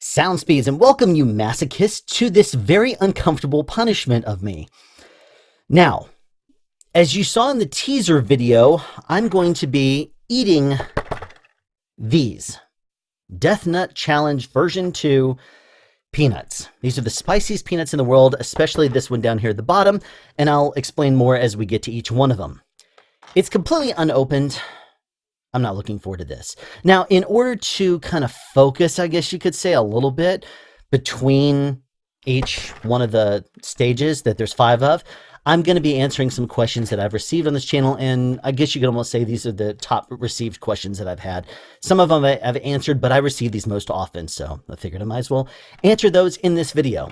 Sound speeds, and welcome you masochists to this very uncomfortable punishment of me. Now, as you saw in the teaser video, I'm going to be eating these Death Nut Challenge version 2 peanuts. These are the spiciest peanuts in the world, especially this one down here at the bottom, and I'll explain more as we get to each one of them. It's completely unopened. I'm not looking forward to this. Now, in order to kind of focus, I guess you could say, a little bit between each one of the stages that there's 5 of, I'm going to be answering some questions that I've received on this channel, and I guess you could almost say these are the top received questions that I've had. Some of them I've answered, but I receive these most often, so I figured I might as well answer those in this video.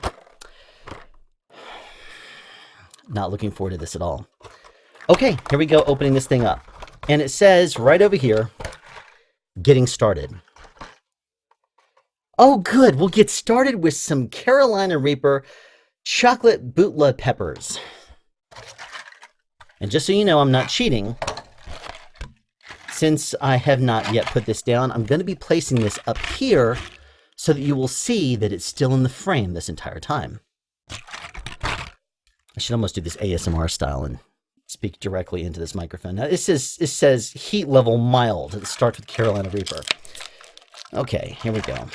Not looking forward to this at all. Okay, here we go, opening this thing up. And it says right over here, getting started. Oh, good. We'll get started with some Carolina Reaper chocolate bootleg peppers. And just so you know, I'm not cheating. Since I have not yet put this down, I'm going to be placing this up here so that you will see that it's still in the frame this entire time. I should almost do this ASMR style and speak directly into this microphone. Now, it says heat level mild. It starts with Carolina Reaper. Okay, here we go.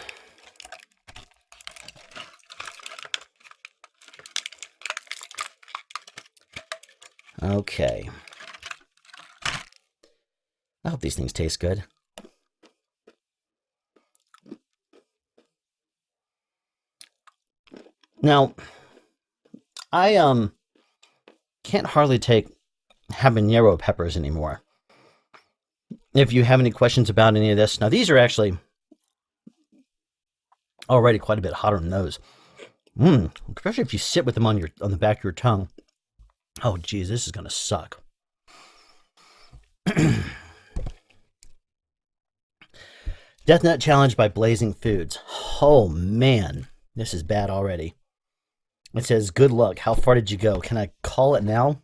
Okay. I hope these things taste good. Now, I can't hardly take habanero peppers anymore. If you have any questions about any of this, now these are actually already quite a bit hotter than those. Especially if you sit with them on the back of your tongue. Oh geez, this is gonna suck. Death Nut Challenge by Blazing Foods. Oh man, this is bad already. It says, good luck. How far did you go? Can I call it now?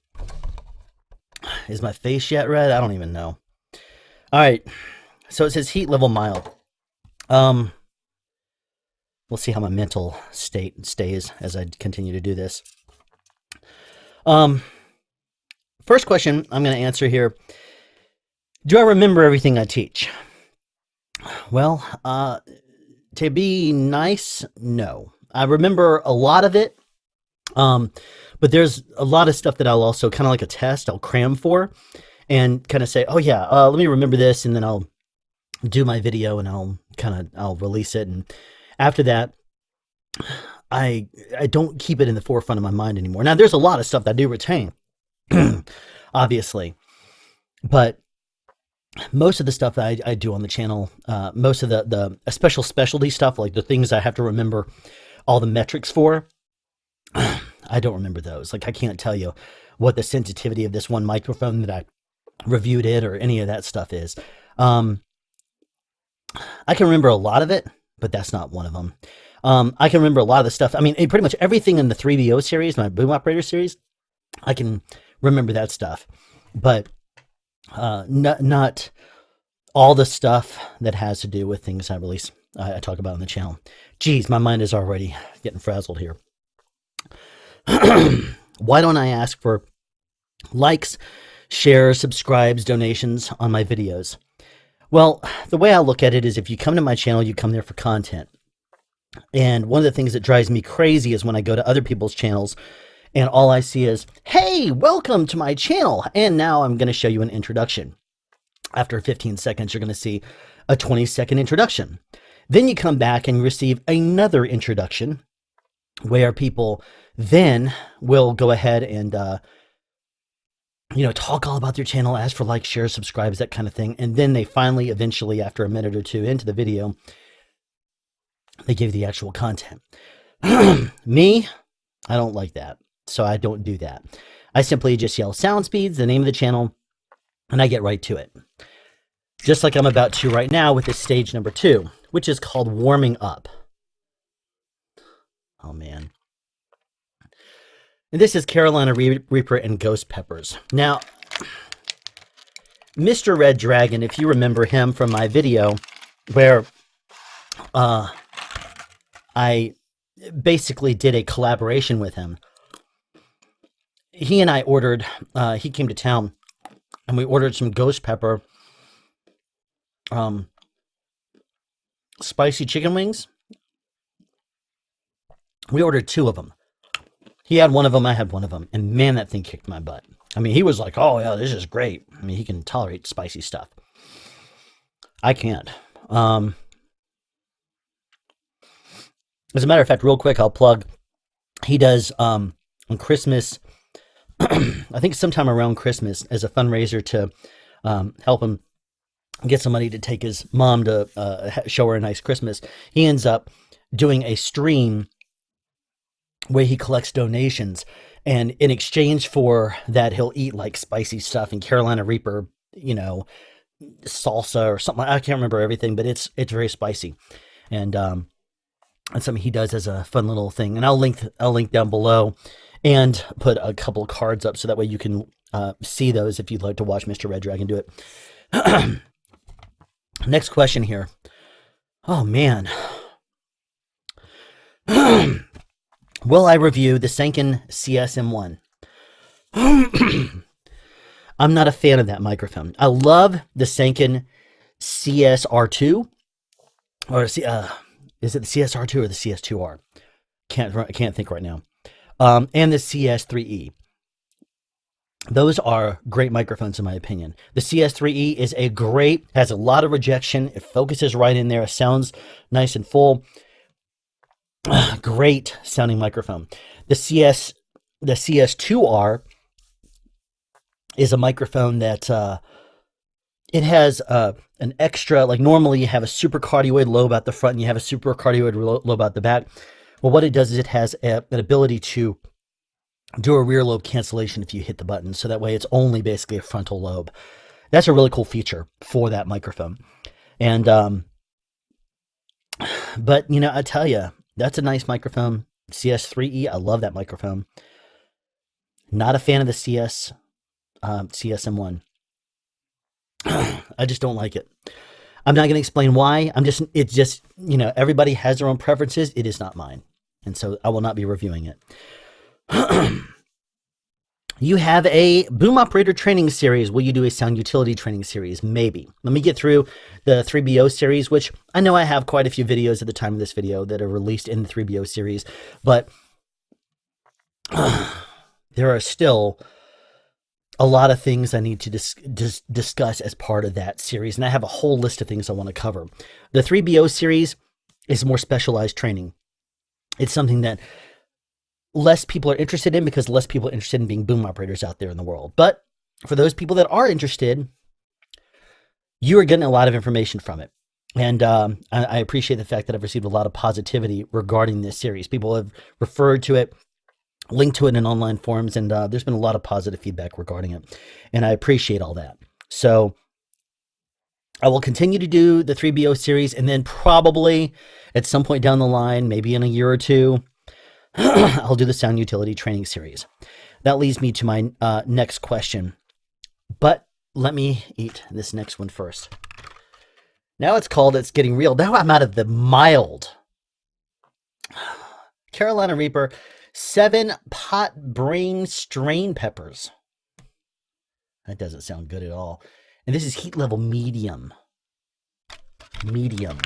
Is my face yet red? I don't even know. All right. So it says heat level mild. We'll see how my mental state stays as I continue to do this. First question I'm going to answer here. Do I remember everything I teach? Well, to be nice, no. I remember a lot of it. But there's a lot of stuff that I'll also kind of like a test, I'll cram for and kind of say, oh yeah, let me remember this. And then I'll do my video and I'll release it. And after that, I don't keep it in the forefront of my mind anymore. Now there's a lot of stuff that I do retain, obviously, but most of the stuff that I do on the channel, most of the specialty stuff, like the things I have to remember all the metrics for, I don't remember those. Like I can't tell you what the sensitivity of this one microphone that I reviewed it or any of that stuff is. I can remember a lot of it, but that's not one of them. I can remember a lot of the stuff. I mean, pretty much everything in the 3BO series, my boom operator series, I can remember that stuff, but not all the stuff that has to do with things I talk about on the channel. Geez, my mind is already getting frazzled here. Why don't I ask for likes, shares, subscribes, donations on my videos? Well, the way I look at it is if you come to my channel, you come there for content. And one of the things that drives me crazy is when I go to other people's channels and all I see is, hey, welcome to my channel. And now I'm going to show you an introduction. After 15 seconds, you're going to see a 20-second introduction. Then you come back and receive another introduction where people then will go ahead and, talk all about their channel, ask for likes, shares, subscribes, that kind of thing. And then they finally, eventually, after a minute or two into the video, they give the actual content. Me, I don't like that. So I don't do that. I simply just yell sound speeds, the name of the channel, and I get right to it. Just like I'm about to right now with this stage number 2, which is called warming up. Oh man. And this is Carolina Reaper and Ghost Peppers. Now, Mr. Red Dragon, if you remember him from my video where I basically did a collaboration with him. He and I ordered, he came to town and we ordered some ghost pepper um, spicy chicken wings. We ordered two of them. He had one of them, I had one of them. And man, that thing kicked my butt. I mean, he was like, oh, yeah, this is great. I mean, he can tolerate spicy stuff. I can't. As a matter of fact, real quick, I'll plug. He does on Christmas, I think sometime around Christmas, as a fundraiser to help him get some money to take his mom to show her a nice Christmas. He ends up doing a stream where he collects donations, and in exchange for that, he'll eat like spicy stuff and Carolina Reaper, salsa or something. I can't remember everything, but it's very spicy, and that's something he does as a fun little thing. And I'll link down below, and put a couple of cards up so that way you can see those if you'd like to watch Mr. Red Dragon do it. Next question here. Oh man. Will I review the Senken CSM1? I'm not a fan of that microphone. I love the Senken CSR2, or is it the CSR2 or the CS2R? I can't think right now. And the CS3E. Those are great microphones in my opinion. The CS3E has a lot of rejection. It focuses right in there. It sounds nice and full. Great sounding microphone. The CS2R is a microphone that it has an extra, like normally you have a supercardioid lobe at the front and you have a supercardioid lobe at the back. Well, what it does is it has an ability to do a rear lobe cancellation if you hit the button. So that way it's only basically a frontal lobe. That's a really cool feature for that microphone. And, but I tell you, that's a nice microphone. CS3E, I love that microphone. Not a fan of the CSM1. I just don't like it. I'm not going to explain why. It's just, everybody has their own preferences. It is not mine. And so I will not be reviewing it. You have a boom operator training series. Will you do a sound utility training series? Maybe. Let me get through the 3BO series, which I know I have quite a few videos at the time of this video that are released in the 3BO series, but there are still a lot of things I need to discuss as part of that series, and I have a whole list of things I want to cover. The 3BO series is more specialized training. It's something that less people are interested in because less people are interested in being boom operators out there in the world. But for those people that are interested, you are getting a lot of information from it. And I appreciate the fact that I've received a lot of positivity regarding this series. People have referred to it, linked to it in online forums, and there's been a lot of positive feedback regarding it. And I appreciate all that. So I will continue to do the 3BO series, and then probably at some point down the line, maybe in a year or two, I'll do the sound utility training series. That leads me to my next question. But let me eat this next one first. Now it's getting real. Now I'm out of the mild. Carolina Reaper 7 pot brain strain peppers. That doesn't sound good at all. And this is heat level medium. Medium.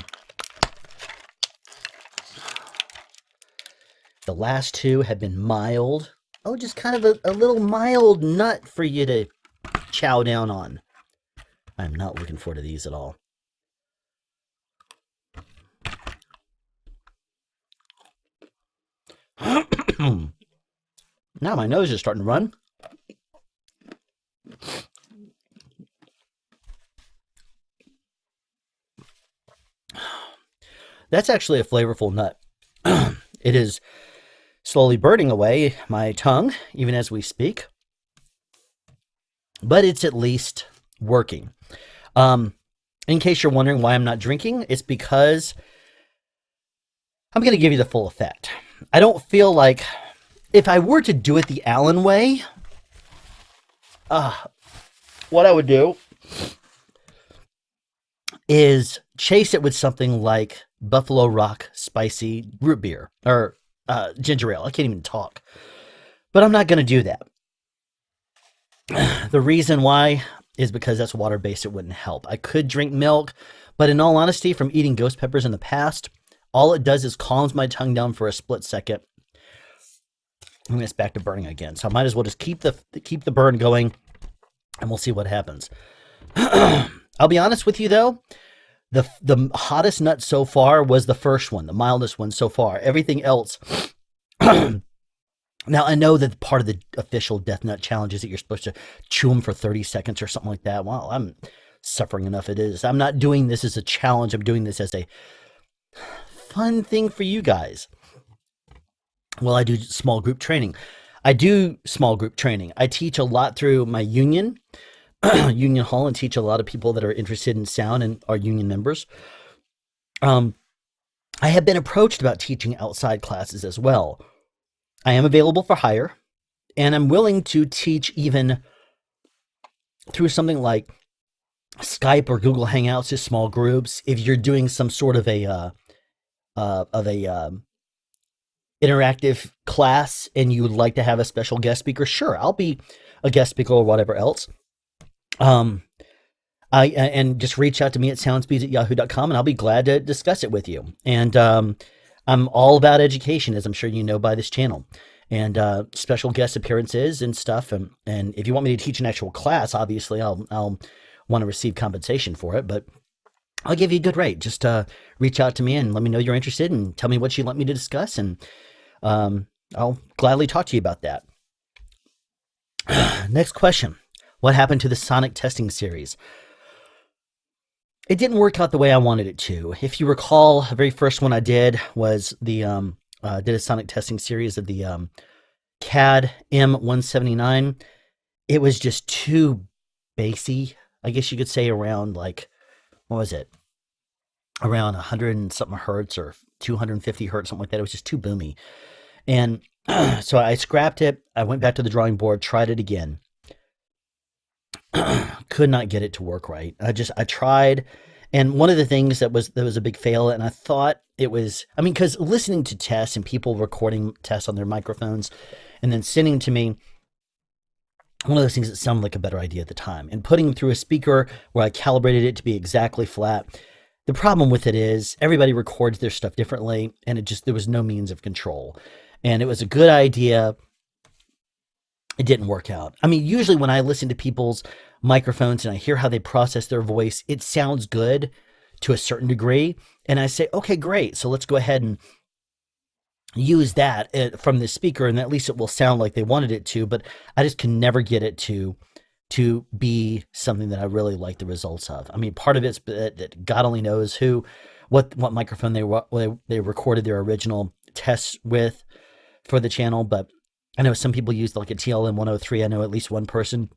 The last two have been mild. Oh, just kind of a little mild nut for you to chow down on. I'm not looking forward to these at all. Now my nose is starting to run. That's actually a flavorful nut. It is slowly burning away my tongue, even as we speak. But it's at least working. In case you're wondering why I'm not drinking, it's because I'm going to give you the full effect. I don't feel like, if I were to do it the Allen way, what I would do is chase it with something like Buffalo Rock spicy root beer or ginger ale. I can't even talk. But I'm not going to do that. The reason why is because that's water based. It wouldn't help. I could drink milk, but in all honesty, from eating ghost peppers in the past, all it does is calms my tongue down for a split second, and it's back to burning again. So I might as well just keep the burn going, and we'll see what happens. I'll be honest with you though. The hottest nut so far was the first one, the mildest one so far. Everything else. Now, I know that part of the official Death Nut challenge is that you're supposed to chew them for 30 seconds or something like that. Well, I'm suffering enough it is. I'm not doing this as a challenge. I'm doing this as a fun thing for you guys. Well, I do small group training. I do small group training. I teach a lot through my union, Union Hall, and teach a lot of people that are interested in sound and are union members. I have been approached about teaching outside classes as well. I am available for hire, and I'm willing to teach even through something like Skype or Google Hangouts to small groups. If you're doing some sort of a interactive class and you would like to have a special guest speaker, sure, I'll be a guest speaker or whatever else. And just reach out to me at soundspeeds@yahoo.com, and I'll be glad to discuss it with you. And I'm all about education, as I'm sure you know by this channel, and special guest appearances and stuff. And if you want me to teach an actual class, obviously I'll want to receive compensation for it, but I'll give you a good rate. Just reach out to me and let me know you're interested, and tell me what you'd like me to discuss, and I'll gladly talk to you about that. Next question. What happened to the Sonic testing series? It didn't work out the way I wanted it to. If you recall, the very first one I did was did a Sonic testing series of the CAD M179. It was just too bassy, I guess you could say, around like, what was it? Around 100 and something hertz or 250 hertz, something like that. It was just too boomy. And so I scrapped it. I went back to the drawing board, tried it again. Could not get it to work right. I tried, and one of the things that was a big fail, and I thought it was, I mean, because listening to tests and people recording tests on their microphones and then sending to me, one of those things that sounded like a better idea at the time, and putting them through a speaker where I calibrated it to be exactly flat. The problem with it is everybody records their stuff differently, and there was no means of control. And it was a good idea. It didn't work out. I mean, usually when I listen to people's microphones and I hear how they process their voice, it sounds good to a certain degree. And I say, okay, great. So let's go ahead and use that from the speaker, and at least it will sound like they wanted it to. But I just can never get it to be something that I really like the results of. I mean, part of it's that God only knows what microphone they recorded their original tests with for the channel. But I know some people used like a TLM 103. I know at least one person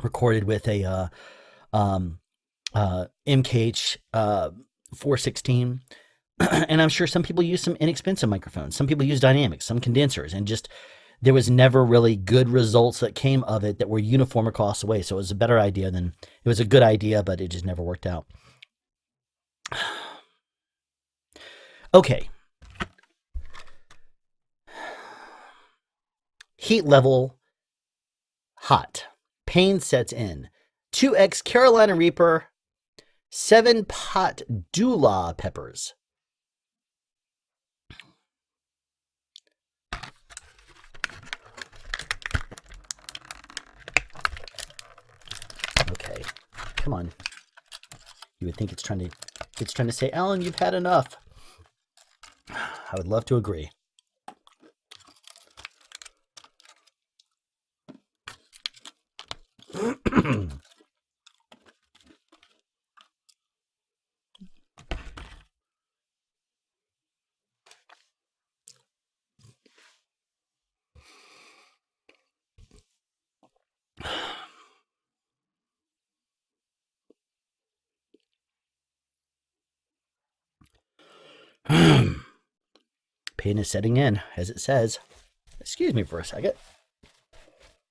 recorded with a MKH 416. And I'm sure some people use some inexpensive microphones. Some people use dynamics, some condensers, and just there was never really good results that came of it that were uniform across the way. So it was a better idea it was a good idea, but it just never worked out. Okay. Heat level hot. Pain sets in. 2X Carolina Reaper, 7-pot Dula peppers. Okay, come on. You would think it's trying to say, Alan, you've had enough. I would love to agree. Pain is setting in, as it says. Excuse me for a second.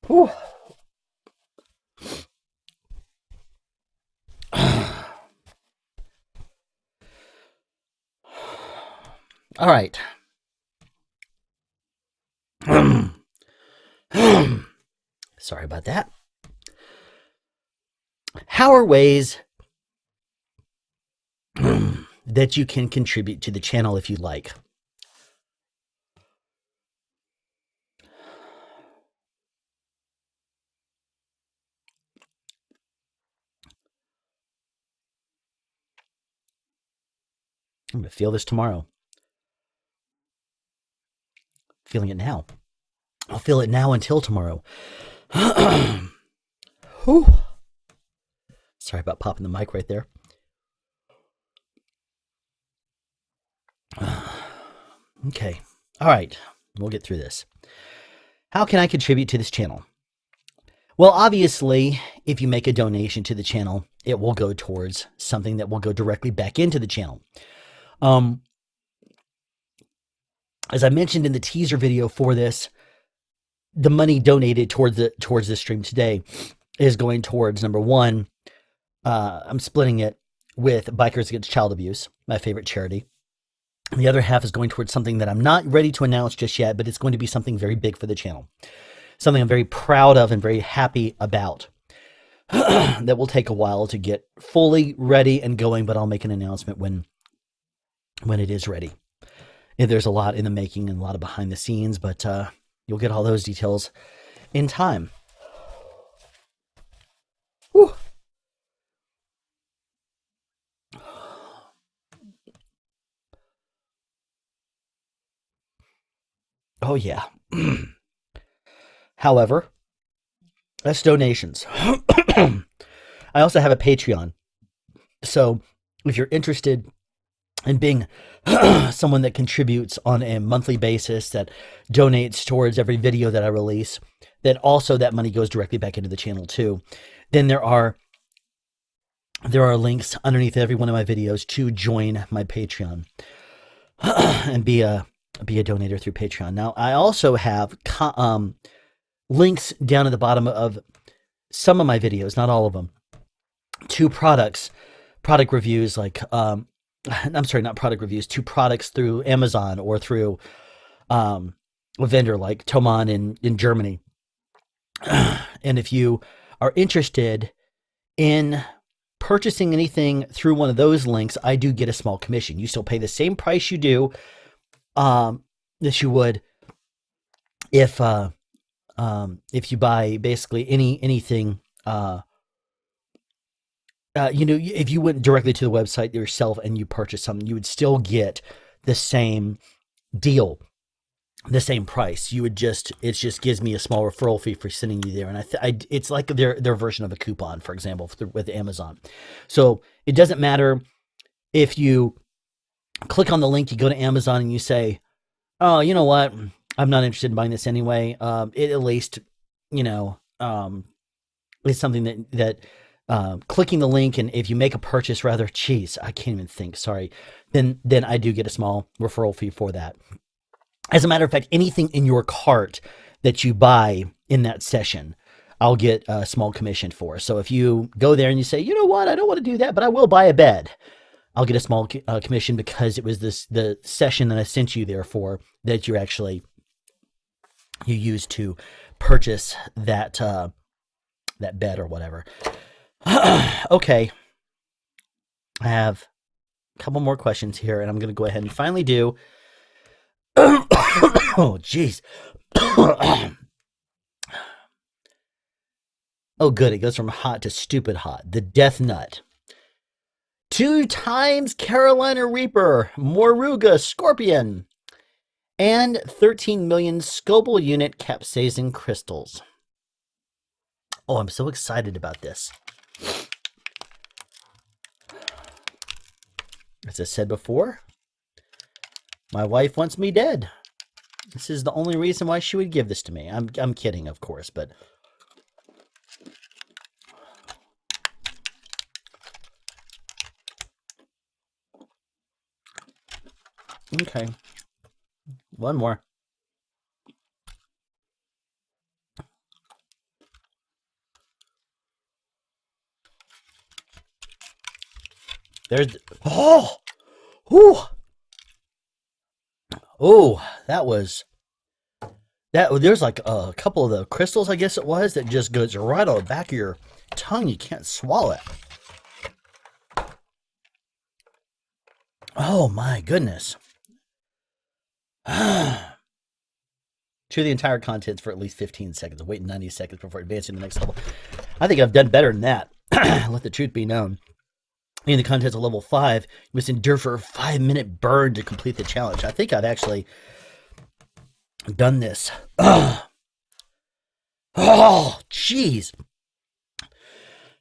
Whew. All right. Sorry about that. How are ways that you can contribute to the channel if you like? I'm going to feel this tomorrow. Feeling it now. I'll feel it now until tomorrow. Whew. Sorry about popping the mic right there. Okay. All right. We'll get through this. How can I contribute to this channel? Well, obviously, if you make a donation to the channel, it will go towards something that will go directly back into the channel. As I mentioned in the teaser video for this, the money donated towards this stream today is going towards, number one, I'm splitting it with Bikers Against Child Abuse, my favorite charity. And the other half is going towards something that I'm not ready to announce just yet, but it's going to be something very big for the channel. Something I'm very proud of and very happy about. That will take a while to get fully ready and going, but I'll make an announcement when it is ready. There's a lot in the making and a lot of behind the scenes, but you'll get all those details in time. Whew. Oh, yeah. However, that's donations. I also have a Patreon. So if you're interested in being someone that contributes on a monthly basis, that donates towards every video that I release, that also that money goes directly back into the channel too, then there are links underneath every one of my videos to join my Patreon and be a donator through Patreon. Now, I also have links down at the bottom of some of my videos, not all of them, to product reviews, like I'm sorry, not product reviews, to products through Amazon or through a vendor like Thomann in Germany. And if you are interested in purchasing anything through one of those links, I do get a small commission. You still pay the same price you do that you would if you buy basically anything. If you went directly to the website yourself and you purchased something, you would still get the same deal, the same price. It just gives me a small referral fee for sending you there. And it's like their version of a coupon, for example, with Amazon. So it doesn't matter if you click on the link, you go to Amazon and you say, oh, you know what? I'm not interested in buying this anyway. It at least, is something that clicking the link, and if you make a purchase, rather, geez, I can't even think, sorry, then I do get a small referral fee for that. As a matter of fact, anything in your cart that you buy in that session, I'll get a small commission for. So if you go there and you say, you know what, I don't want to do that, but I will buy a bed, I'll get a small commission because it was the session that I sent you there for that you used to purchase that bed or whatever. Okay, I have a couple more questions here, and I'm going to go ahead and finally do. Oh, jeez. Oh, good. It goes from hot to stupid hot. The Death Nut. 2 times Carolina Reaper, Moruga Scorpion, and 13 million Scopal unit capsaicin crystals. Oh, I'm so excited about this. As I said before, my wife wants me dead. This is the only reason why she would give this to me. I'm kidding, of course, but okay. One more. There's oh, whew. Oh, that was that. There's like a couple of the crystals, I guess it was, that just goes right on the back of your tongue. You can't swallow it. Oh my goodness. Chew the entire contents for at least 15 seconds. Wait 90 seconds before advancing to the next level. I think I've done better than that. Let the truth be known. In the contents of level 5, you must endure for a 5-minute burn to complete the challenge. I think I've actually done this. Oh, jeez.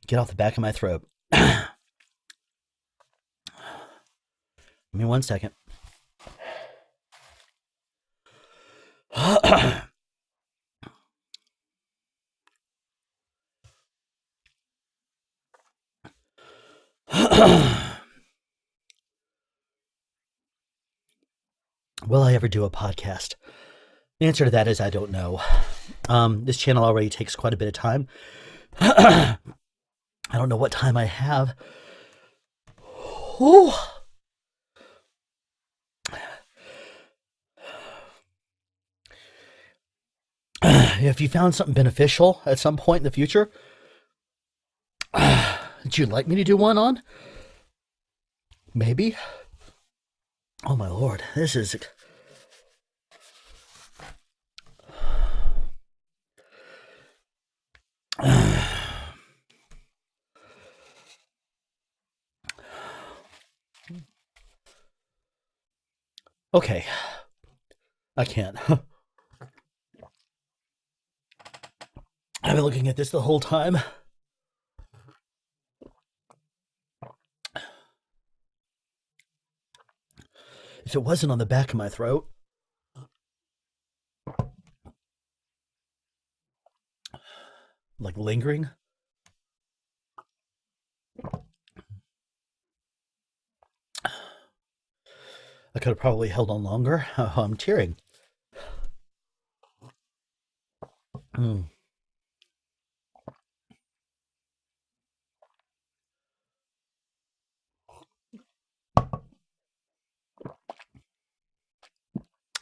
Get off the back of my throat. Give me 1 second. Will I ever do a podcast? The answer to that is I don't know. This channel already takes quite a bit of time. I don't know what time I have. Ooh. If you found something beneficial at some point in the future that you'd like me to do one on, maybe. Oh my lord, this is. Okay, I can't. I've been looking at this the whole time. If it wasn't on the back of my throat, like lingering, I could have probably held on longer. Oh, I'm tearing. Mm.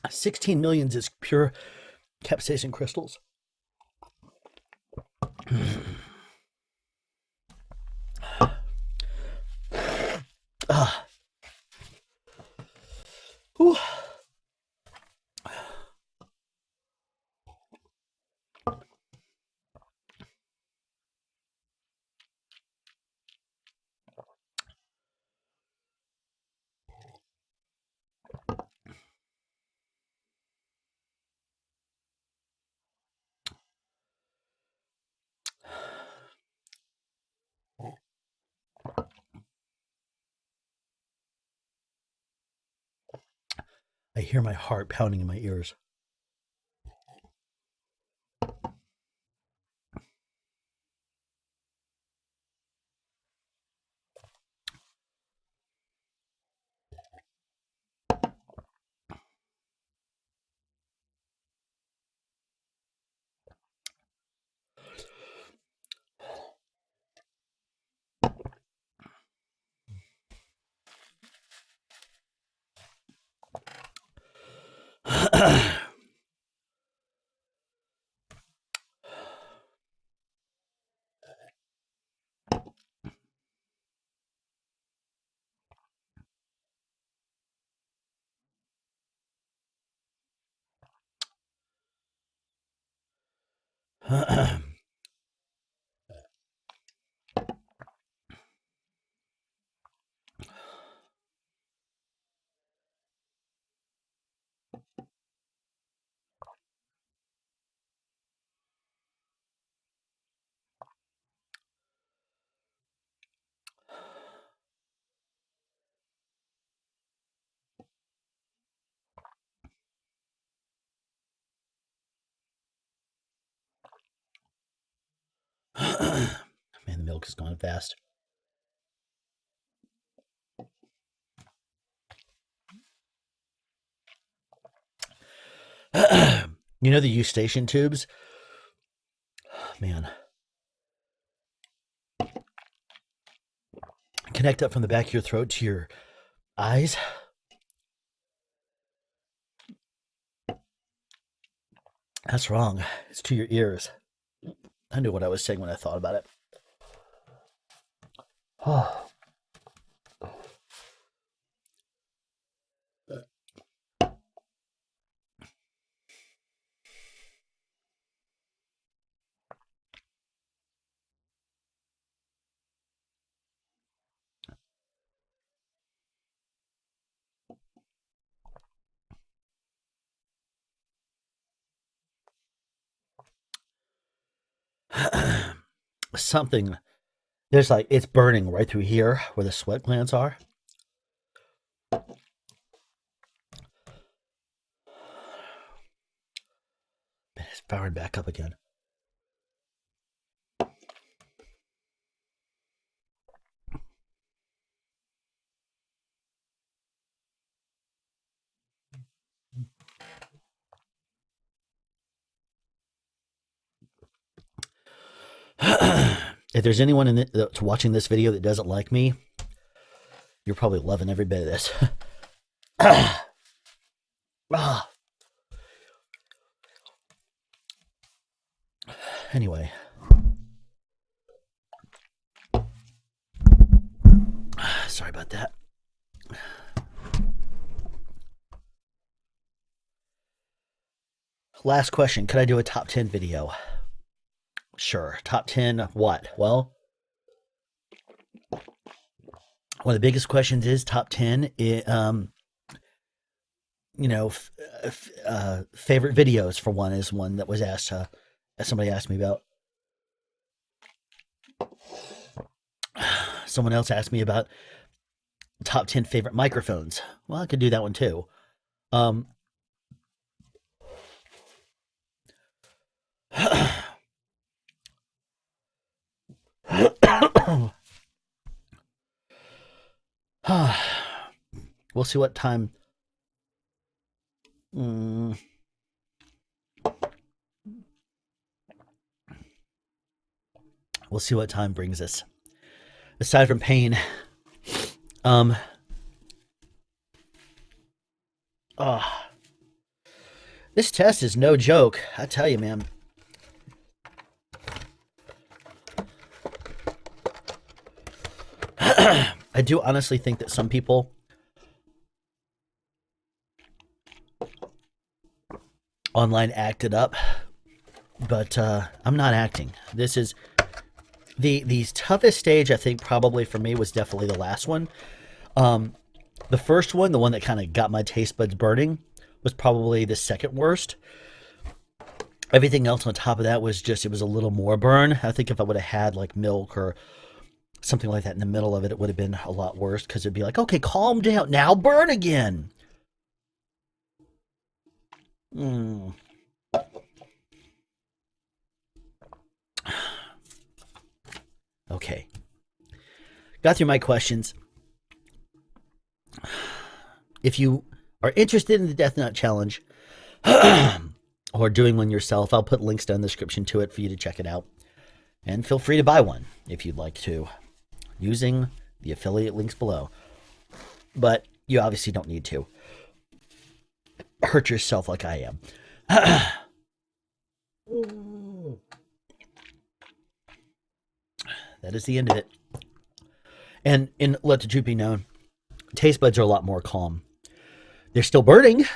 16 millions is pure capsaicin crystals. Ah. Whew. I hear my heart pounding in my ears. Man, the milk is going fast. You know the eustachian tubes? Man. Connect up from the back of your throat to your eyes. That's wrong. It's to your ears. I knew what I was saying when I thought about it. Oh. Something, there's like, it's burning right through here where the sweat glands are. It's firing back up again. If there's anyone that's watching this video that doesn't like me, you're probably loving every bit of this. Anyway. Sorry about that. Last question. Could I do a top 10 video? Sure. Top 10 what? Well, one of the biggest questions is top 10, favorite videos for one is one that was asked, somebody asked me about. Someone else asked me about top 10 favorite microphones. Well, I could do that one too. We'll see what time. We'll see what time brings us. Aside from pain, this test is no joke. I tell you, man. I do honestly think that some people online acted up, but I'm not acting. This is the toughest stage, I think, probably for me was definitely the last one. The first one, the one that kind of got my taste buds burning, was probably the second worst. Everything else on top of that was just, it was a little more burn. I think if I would have had like milk or something like that in the middle of it, it would have been a lot worse, because it'd be like, okay, calm down, now burn again. Okay. Got through my questions. If you are interested in the Death Nut Challenge or doing one yourself, I'll put links down in the description to it for you to check it out. And feel free to buy one if you'd like to, using the affiliate links below. But you obviously don't need to hurt yourself like I am. That is the end of it. And let the truth be known, taste buds are a lot more calm. They're still burning,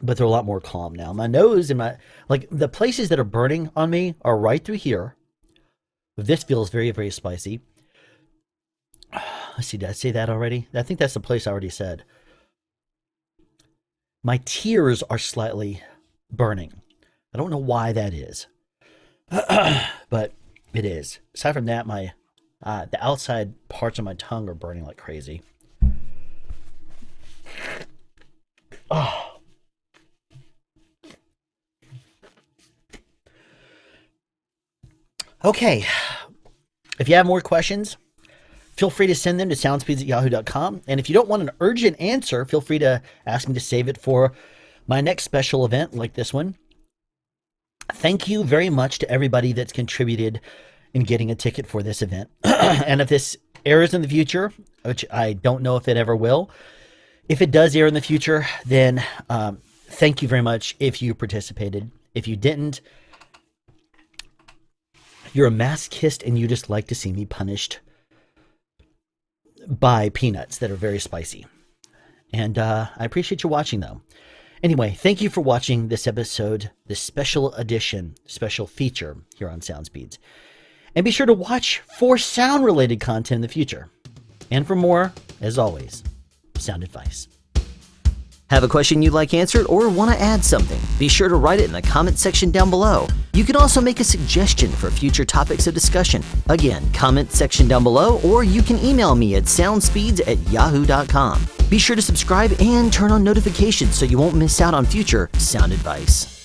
but they're a lot more calm now. My nose and my, like, the places that are burning on me are right through here. This feels very, very spicy. Let's see, did I say that already? I think that's the place I already said. My tears are slightly burning. I don't know why that is, but it is. Aside from that, my the outside parts of my tongue are burning like crazy. Oh. Okay. If you have more questions, feel free to send them to soundspeeds@yahoo.com. And if you don't want an urgent answer, feel free to ask me to save it for my next special event like this one. Thank you very much to everybody that's contributed in getting a ticket for this event. And if this airs in the future, which I don't know if it ever will, if it does air in the future, then thank you very much if you participated. If you didn't, you're a masochist and you just like to see me punished by peanuts that are very spicy. And I appreciate you watching, though. Anyway, thank you for watching this episode, this special edition, special feature here on SoundSpeeds. And be sure to watch for sound-related content in the future. And for more, as always, sound advice. Have a question you'd like answered or want to add something? Be sure to write it in the comment section down below. You can also make a suggestion for future topics of discussion. Again, comment section down below, or you can email me at soundspeeds@yahoo.com. Be sure to subscribe and turn on notifications so you won't miss out on future sound advice.